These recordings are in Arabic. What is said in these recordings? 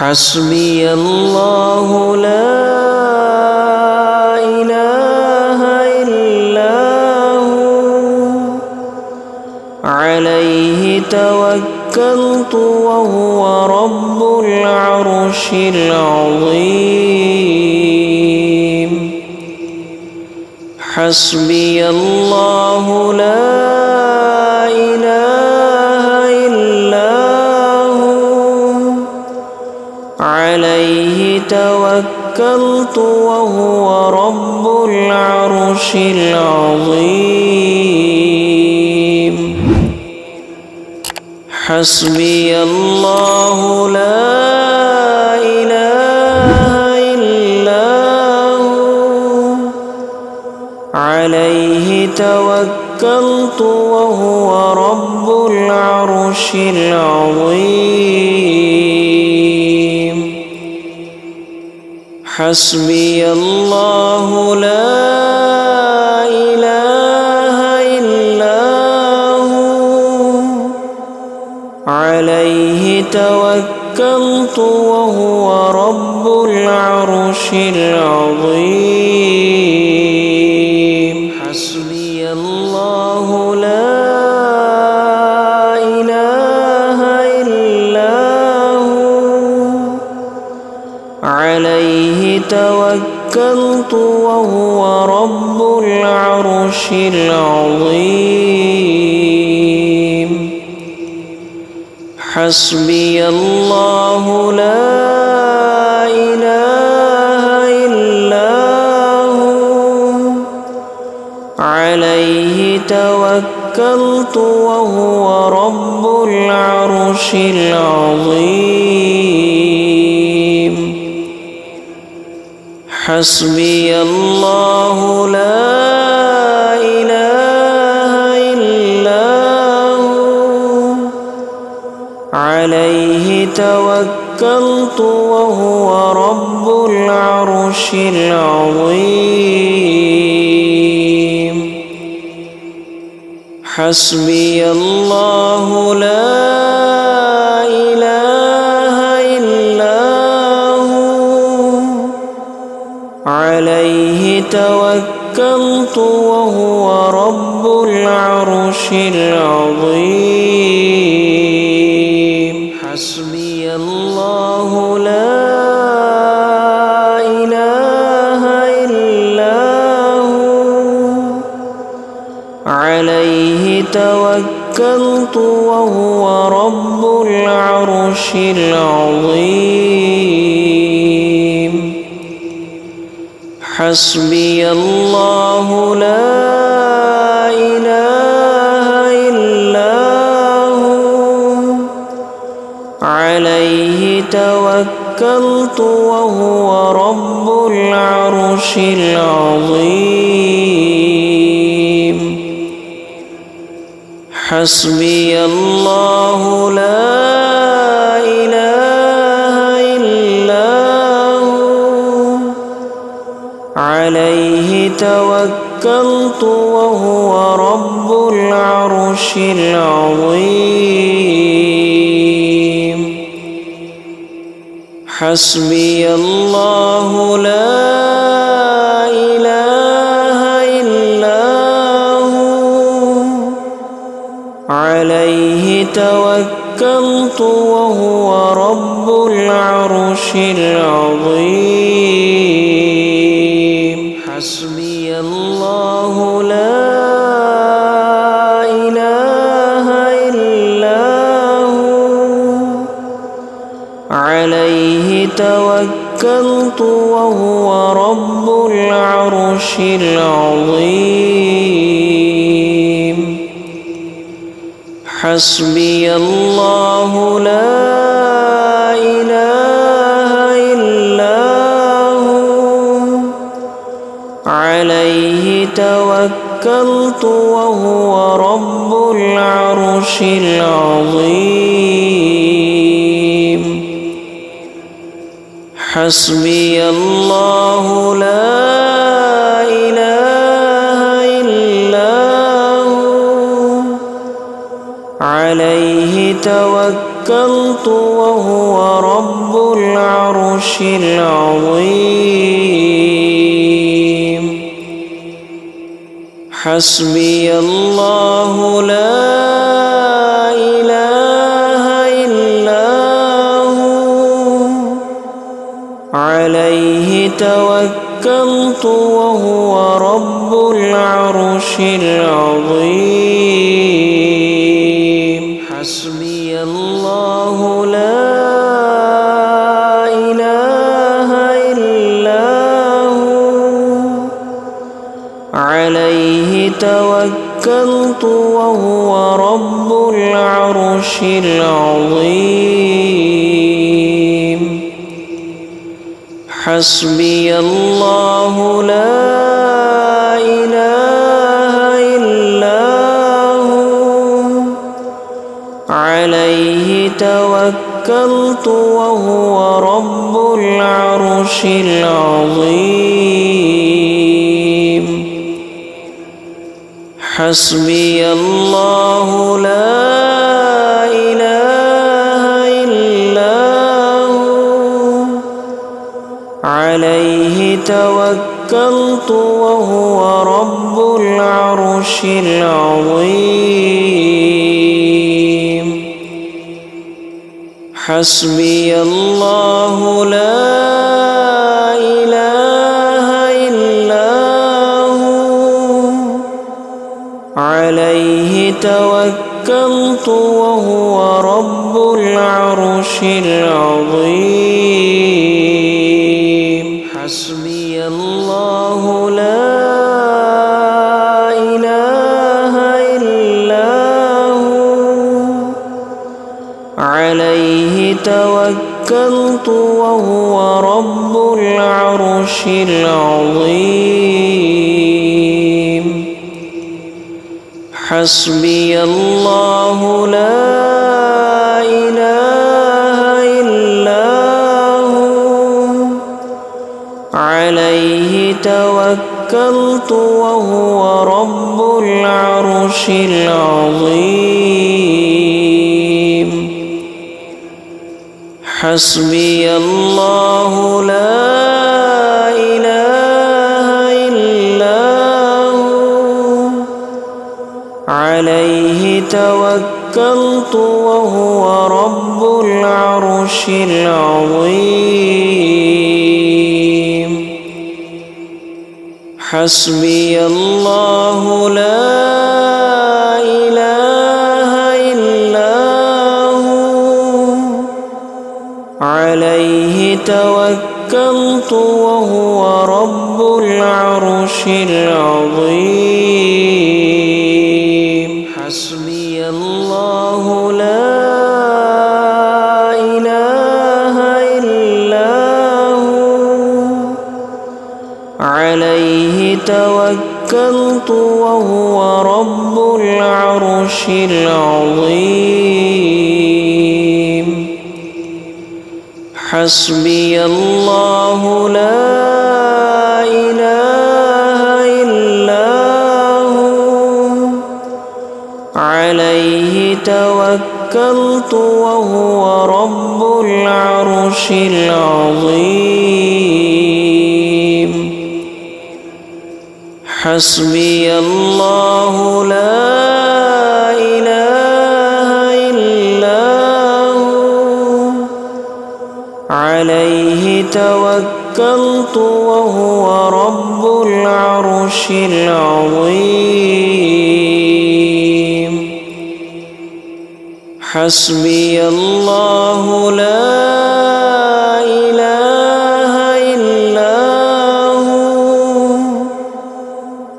حسبي الله لا إله إلا هو عليه توكلت وهو رب العرش العظيم حسبي الله لا إله إلا هو عليه توكلت وهو رب العرش العظيم حسبي الله لا إله إلا هو عليه توكلت وهو رب العرش العظيم حسبي الله لا إله إلا هو عليه توكلت وهو رب العرش العظيم حسبي الله لا إله إلا هو عليه توكلت وهو رب العرش العظيم حسبي الله لا إله إلا هو عليه توكلت وهو رب العرش العظيم حسبي الله لا إله إلا هو عليه توكلت وهو رب العرش العظيم حسبي الله لا إله إلا هو عليه توكلت وهو رب العرش العظيم حسبي الله لا إله إلا هو عليه توكلت وهو رب العرش العظيم حسبي الله لا إله إلا هو عليه توكلت وهو رب العرش العظيم حسبي الله لا إله إلا هو عليه توكلت وهو رب العرش العظيم حسبي الله لا إله إلا هو عليه توكلت وهو رب العرش العظيم حسبي الله لا إله إلا هو عليه توكلت وهو رب العرش العظيم حسبي الله لا إله إلا هو عليه توكلت وهو رب العرش العظيم حسبي الله لا إله إلا هو عليه توكلت وهو رب العرش العرش العظيم حسبي الله لا إله إلا هو عليه توكلت وهو رب العرش العظيم حسبي الله لا إله إلا هو عليه توكلت وهو رب العرش العظيم حسبي الله لا إله إلا هو عليه توكلت وهو رب العرش العظيم حسبي الله لا إله إلا هو عليه توكلت وهو رب العرش العظيم حسبي الله لا إله إلا هو عليه توكلت وهو رب العرش العظيم حسبي الله لا إله إلا هو عليه توكلت وهو رب العرش العظيم حسبي الله لا إله إلا هو عليه توكلت وهو رب العرش العظيم حسبي الله لا إله إلا هو عليه توكلت وهو رب العرش العظيم حسبي الله لا إله إلا هو عليه توكلت وهو رب العرش العظيم حسبي الله لا إله إلا هو عليه توكلت وهو رب العرش العظيم حسبي الله لا إله إلا هو عليه توكلت وهو رب العرش العظيم حسبي الله لا إله إلا هو عليه توكلت وهو رب العرش العظيم حسبي الله لا إله إلا هو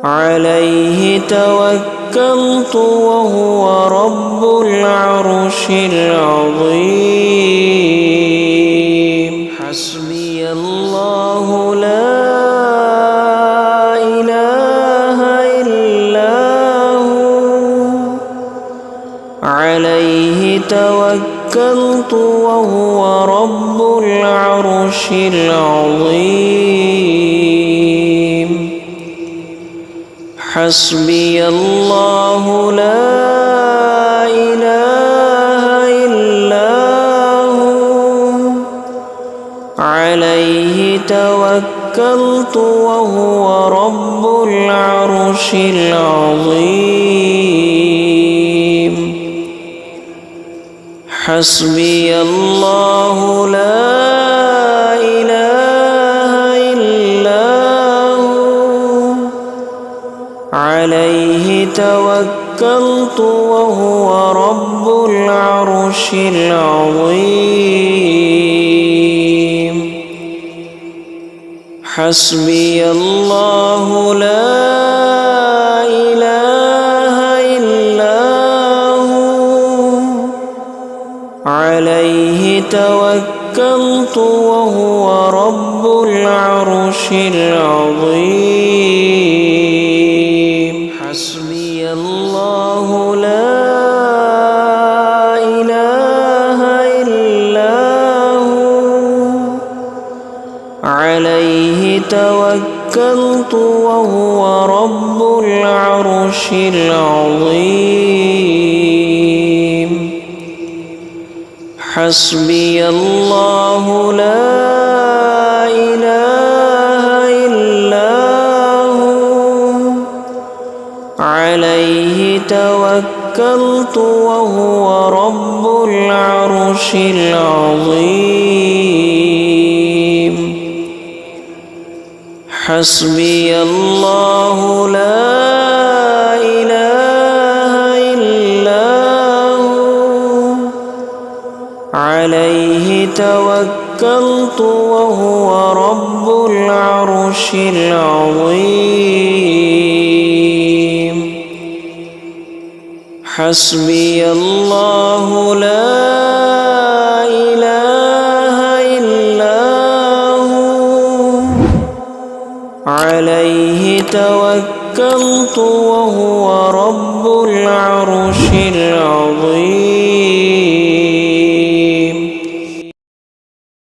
عليه توكلت وهو رب العرش العظيم حسبي الله لا إله إلا هو عليه توكلت وهو رب العرش العظيم حسبي الله لا إله إلا هو عليه توكلت وهو رب العرش العظيم حسبي الله لا إله إلا هو عليه توكلت وهو رب العرش العظيم حسبي الله لا إله إلا هو عليه توكلت وهو رب العرش العظيم حسبي الله لا إله إلا هو عليه توكلت وهو رب العرش العظيم حسبي الله لا إله إلا هو عليه توكلت وهو رب العرش العظيم حسبي الله لا إله إلا هو عليه توكلت وهو رب العرش العظيم حسبي الله لا إله إلا هو عليه توكلت وهو رب العرش